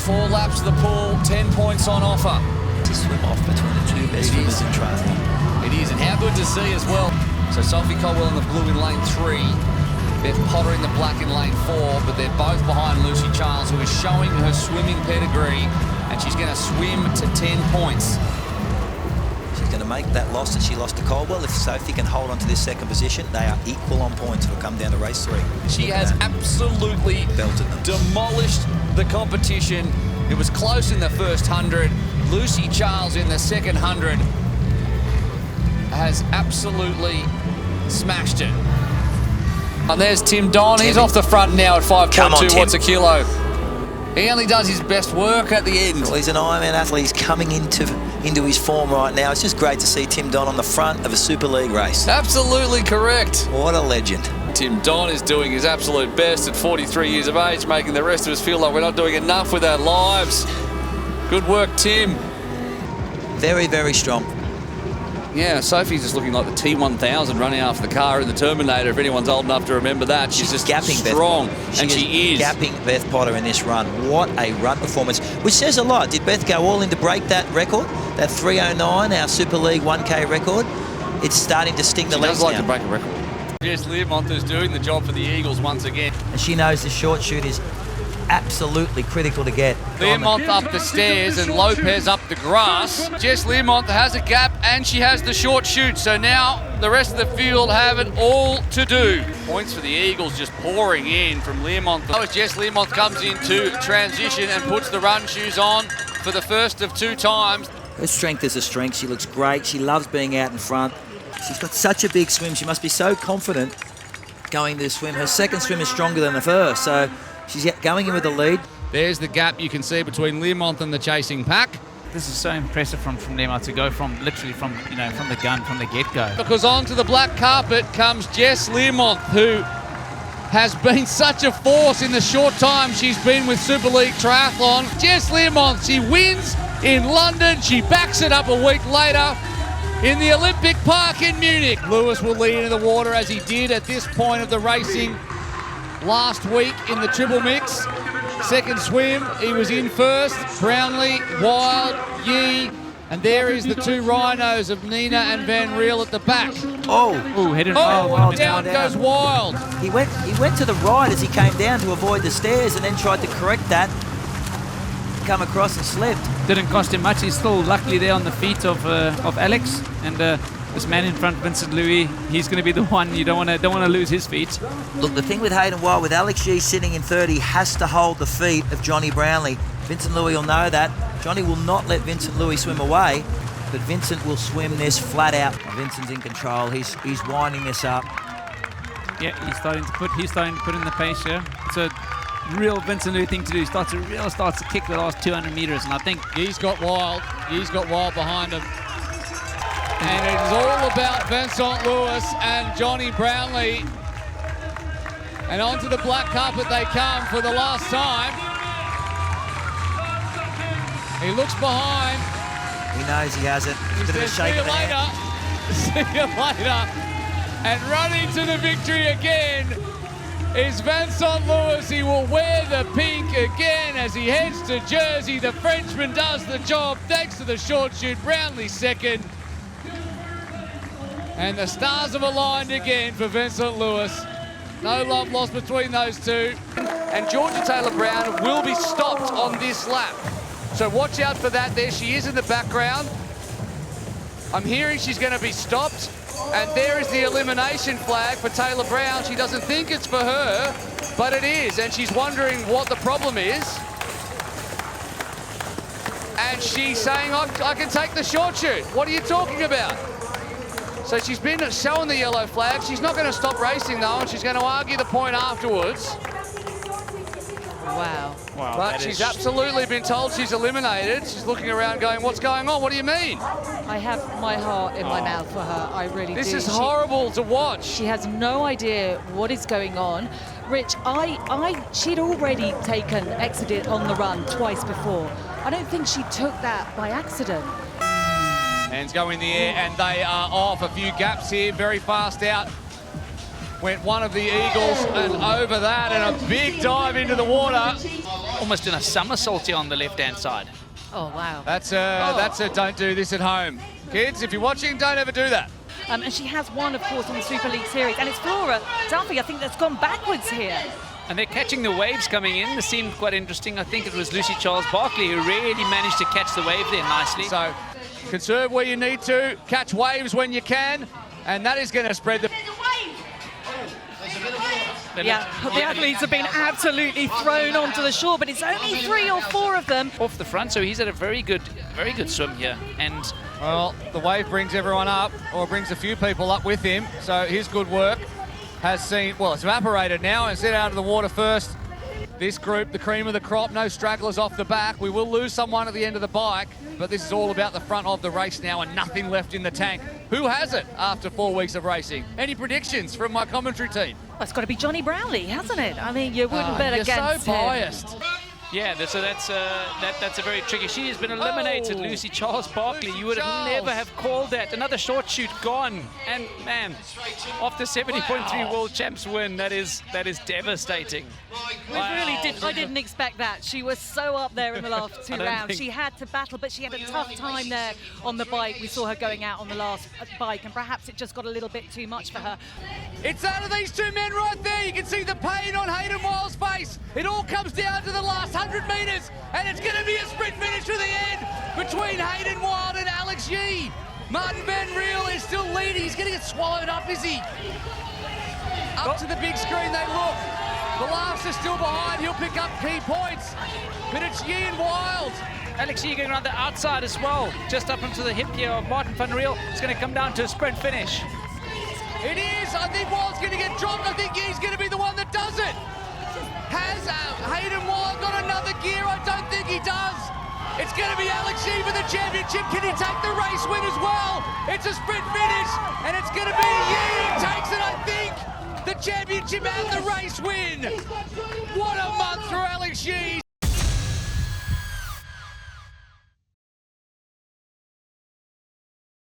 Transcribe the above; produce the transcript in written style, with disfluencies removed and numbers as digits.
4 laps of the pool, 10 points on offer. To swim off between the two best swimmers in triathlon. It is, and how good to see as well. So Sophie Caldwell in the blue in lane 3, Beth Potter in the black in lane 4, but they're both behind Lucy Charles, who is showing her swimming pedigree, and she's going to swim to 10 points. She's going to make that loss that she lost to Caldwell. If Sophie can hold on to this second position, they are equal on points. It'll come down to race 3. She has absolutely belted them, demolished the competition. It was close in the first 100. Lucy Charles in the second 100 has absolutely smashed it. And there's Tim Don. He's off the front now at 5.2 watts a kilo. He only does his best work at the end. Well, he's an Ironman athlete. He's coming into his form right now. It's just great to see Tim Don on the front of a Super League race. Absolutely correct. What a legend. Tim Don is doing his absolute best at 43 years of age, making the rest of us feel like we're not doing enough with our lives. Good work, Tim. Very, very strong. Yeah, Sophie's just looking like the T1000 running after the car in the Terminator, if anyone's old enough to remember that. She's just gapping strong, and she is. Gapping Beth Potter in this run. What a run performance, which says a lot. Did Beth go all in to break that record, that 3:09, our Super League 1K record? It's starting to sting the legs now. She does like to break a record. Jess Learmonth is doing the job for the Eagles once again. And she knows the short shoot is absolutely critical to get. Learmonth up the stairs and Lopez up the grass. Jess Learmonth has a gap and she has the short shoot, so now the rest of the field have it all to do. Points for the Eagles just pouring in from Learmonth. As Jess Learmonth comes into transition and puts the run shoes on for the first of 2 times. Her strength is a strength. She looks great. She loves being out in front. She's got such a big swim. She must be so confident going to the swim. Her second swim is stronger than the first, so she's going in with the lead. There's the gap you can see between Learmonth and the chasing pack. This is so impressive from Learmonth to go from the gun, from the get-go. Because onto the black carpet comes Jess Learmonth, who has been such a force in the short time she's been with Super League Triathlon. Jess Learmonth, she wins in London. She backs it up a week later in the Olympic Park in Munich. Lewis will lead into the water as he did at this point of the racing last week in the triple mix. Second swim, he was in first. Brownlee, Wild, Yee, and there is the 2 rhinos of Nina and Van Riel at the back. Down goes Wild. He went to the right as he came down to avoid the stairs and then tried to correct that. Come across and slipped. Didn't cost him much. He's still luckily there on the feet of Alex, and this man in front, Vincent Luis, he's going to be the one you don't want to lose his feet. Look, the thing with Hayden Wild, with Alex G sitting in third, he has to hold the feet of Johnny Brownlee. Vincent Luis will know that. Johnny will not let Vincent Luis swim away, but Vincent will swim this flat out. Vincent's in control. He's winding this up. Yeah, he's starting to put in the pace here. It's a real Vincent Luis thing to do. He starts to kick the last 200 meters, and I think he's got Wild behind him. And it is all about Vincent Luis and Johnny Brownlee. And onto the black carpet they come for the last time. He looks behind. He knows he has it. He's going to shake it. See you later. And running to the victory again is Vincent Luis. He will wear the pink again as he heads to Jersey. The Frenchman does the job thanks to the short shoot. Brownlee second. And the stars have aligned again for Vincent Luis. No love lost between those two. And Georgia Taylor-Brown will be stopped on this lap. So watch out for that. There she is in the background. I'm hearing she's going to be stopped. And there is the elimination flag for Taylor-Brown. She doesn't think it's for her, but it is. And she's wondering what the problem is. And she's saying, I can take the short shoot. What are you talking about? So she's been showing the yellow flag. She's not going to stop racing, though, and she's going to argue the point afterwards. Wow. But she's absolutely been told she's eliminated. She's looking around going, what's going on? What do you mean? I have my heart in my mouth for her. I really do. This is horrible to watch. She has no idea what is going on. Rich, she'd already taken accident on the run twice before. I don't think she took that by accident. Hands go in the air and they are off. A few gaps here, very fast out. Went one of the Eagles and over that, and a big dive into the water. almost in a somersault here on the left-hand side. Oh, wow. That's a don't do this at home. Kids, if you're watching, don't ever do that. And she has won, of course, on the Super League Series. And it's Flora Duffy, I think, that's gone backwards here. And they're catching the waves coming in. This seemed quite interesting. I think it was Lucy Charles-Barkley who really managed to catch the wave there nicely. So conserve where you need to, catch waves when you can, and that is going to spread the... Yeah, the athletes have been absolutely thrown onto the shore, but it's only 3 or 4 of them. Off the front, so he's had a very good swim here. And Well, the wave brings everyone up, or brings a few people up with him, so his good work has seen, well, it's evaporated now and set out of the water first. This group, the cream of the crop, no stragglers off the back. We will lose someone at the end of the bike, but this is all about the front of the race now and nothing left in the tank. Who has it after 4 weeks of racing? Any predictions from my commentary team? Well, it's got to be Johnny Brownlee, hasn't it? I mean, you wouldn't bet against You're so him. biased. yeah, so that's a very tricky. She has been eliminated, Oh. Lucy Charles-Barkley. You would have Charles. never have called that. Another short shoot gone. And man, after 70.3 world champs win, that is devastating. I didn't expect that. She was so up there in the last 2 I don't rounds. think- She had to battle, but she had a tough time there on the bike. We saw her going out on the last bike, and perhaps it just got a little bit too much for her. It's out of these 2 men right there. You can see the pain on Hayden Wild's face. It all comes down to the last 100 metres, and it's going to be a sprint finish to the end between Hayden Wild and Alex Yee. Martin Van Riel is still leading. He's going to get swallowed up, is he? Up to the big screen they look. The laughs are still behind. He'll pick up key points, but it's Yee and Wild. Alex Yee going around the outside as well, just up into the hip here of Martin Van Riel. It's going to come down to a sprint finish. It is. I think Wild's going to get dropped. I think Yee's going to be the one that does it. Has Hayden Wild got another gear? I don't think he does. It's going to be Alex Yee for the championship. Can he take the race win as well? It's a sprint finish, and it's going to be Yee who takes it, I think. The championship and the race win. What a month for Alex Yee.